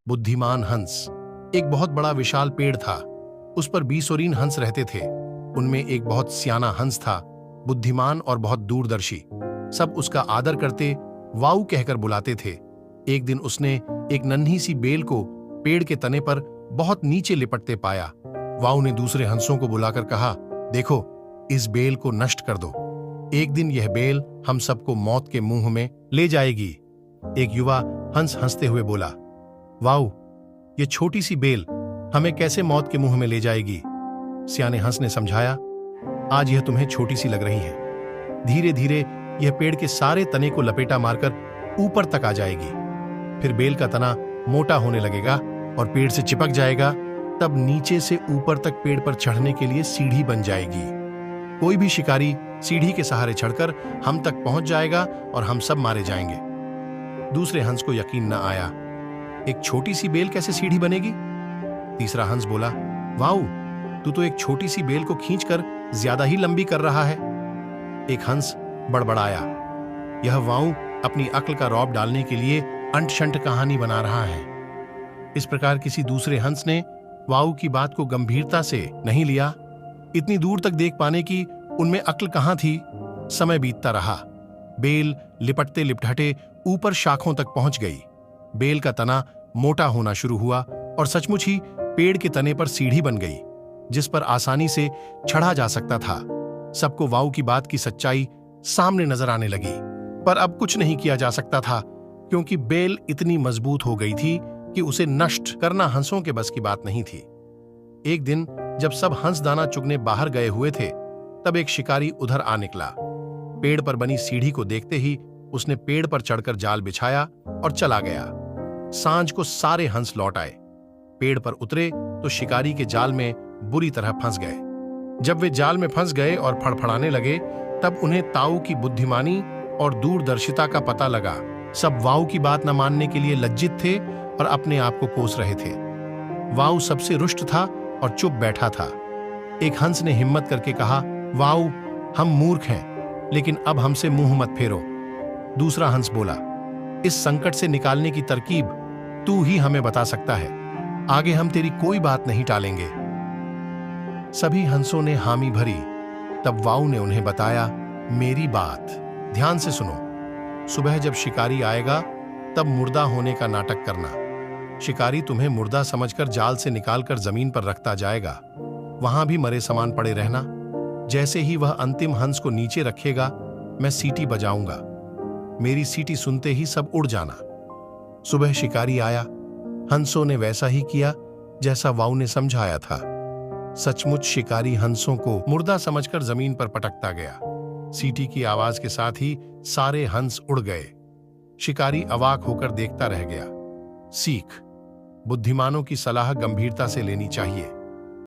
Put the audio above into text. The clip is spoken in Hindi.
बुद्धिमान हंस। एक बहुत बड़ा विशाल पेड़ था। उस पर 20 ओरीन हंस रहते थे। उनमें एक बहुत सियाना हंस था, बुद्धिमान और बहुत दूरदर्शी। सब उसका आदर करते, वाऊ कहकर बुलाते थे। एक दिन उसने एक नन्ही सी बेल को पेड़ के तने पर बहुत नीचे लिपटते पाया। वाऊ ने दूसरे हंसों को बुलाकर कहा, देखो, इस बेल को नष्ट कर दो। एक दिन यह बेल हम सबको मौत के मुंह में ले जाएगी। एक युवा हंस हंसते हुए बोला, वाऊ, ये छोटी सी बेल हमें कैसे मौत के मुंह में ले जाएगी? सियाने हंस ने समझाया, आज यह तुम्हें छोटी सी लग रही है। धीरे धीरे यह पेड़ के सारे तने को लपेटा मारकर ऊपर तक आ जाएगी। फिर बेल का तना मोटा होने लगेगा और पेड़ से चिपक जाएगा। तब नीचे से ऊपर तक पेड़ पर चढ़ने के लिए सीढ़ी बन जाएगी। कोई भी शिकारी सीढ़ी के सहारे चढ़कर हम तक पहुंच जाएगा और हम सब मारे जाएंगे। दूसरे हंस को यकीन न आया, एक छोटी सी बेल कैसे सीढ़ी बनेगी? तीसरा हंस बोला, वाऊ, तू तो एक छोटी सी बेल को खींचकर ज्यादा ही लंबी कर रहा है। एक हंस बड़बड़ाया, यह वाऊ अपनी अक्ल का रौब डालने के लिए अंट-शंट कहानी बना रहा है। इस प्रकार किसी दूसरे हंस ने वाऊ की बात को गंभीरता से नहीं लिया। इतनी दूर तक देख पाने की उनमें अक्ल कहां थी। समय बीतता रहा। बेल लिपटते लिपटते ऊपर शाखों तक पहुंच गई। बेल का तना मोटा होना शुरू हुआ और सचमुच ही पेड़ के तने पर सीढ़ी बन गई, जिस पर आसानी से चढ़ा जा सकता था। सबको वाऊ की बात की सच्चाई सामने नजर आने लगी, पर अब कुछ नहीं किया जा सकता था, क्योंकि बेल इतनी मजबूत हो गई थी कि उसे नष्ट करना हंसों के बस की बात नहीं थी। एक दिन जब सब हंस दाना चुगने बाहर गए हुए थे, तब एक शिकारी उधर आ निकला। पेड़ पर बनी सीढ़ी को देखते ही उसने पेड़ पर चढ़कर जाल बिछाया और चला गया। सांझ को सारे हंस लौट आए। पेड़ पर उतरे तो शिकारी के जाल में बुरी तरह फंस गए। जब वे जाल में फंस गए और फड़फड़ाने लगे, तब उन्हें ताऊ की बुद्धिमानी और दूरदर्शिता का पता लगा। सब वाऊ की बात न मानने के लिए लज्जित थे और अपने आप को कोस रहे थे। वाऊ सबसे रुष्ट था और चुप बैठा था। एक हंस ने हिम्मत करके कहा, वाऊ, हम मूर्ख हैं, लेकिन अब हमसे मुंह मत फेरो। दूसरा हंस बोला, इस संकट से निकालने की तरकीब तू ही हमें बता सकता है। आगे हम तेरी कोई बात नहीं टालेंगे। सभी हंसों ने हामी भरी। तब वाऊ ने उन्हें बताया, मेरी बात ध्यान से सुनो। सुबह जब शिकारी आएगा, तब मुर्दा होने का नाटक करना। शिकारी तुम्हें मुर्दा समझकर जाल से निकालकर जमीन पर रखता जाएगा। वहां भी मरे समान पड़े रहना। जैसे ही वह अंतिम हंस को नीचे रखेगा, मैं सीटी बजाऊंगा। मेरी सीटी सुनते ही सब उड़ जाना। सुबह शिकारी आया। हंसों ने वैसा ही किया जैसा वाऊ ने समझाया था। सचमुच शिकारी हंसों को मुर्दा समझकर जमीन पर पटकता गया। सीटी की आवाज के साथ ही सारे हंस उड़ गए। शिकारी अवाक होकर देखता रह गया। सीख: बुद्धिमानों की सलाह गंभीरता से लेनी चाहिए।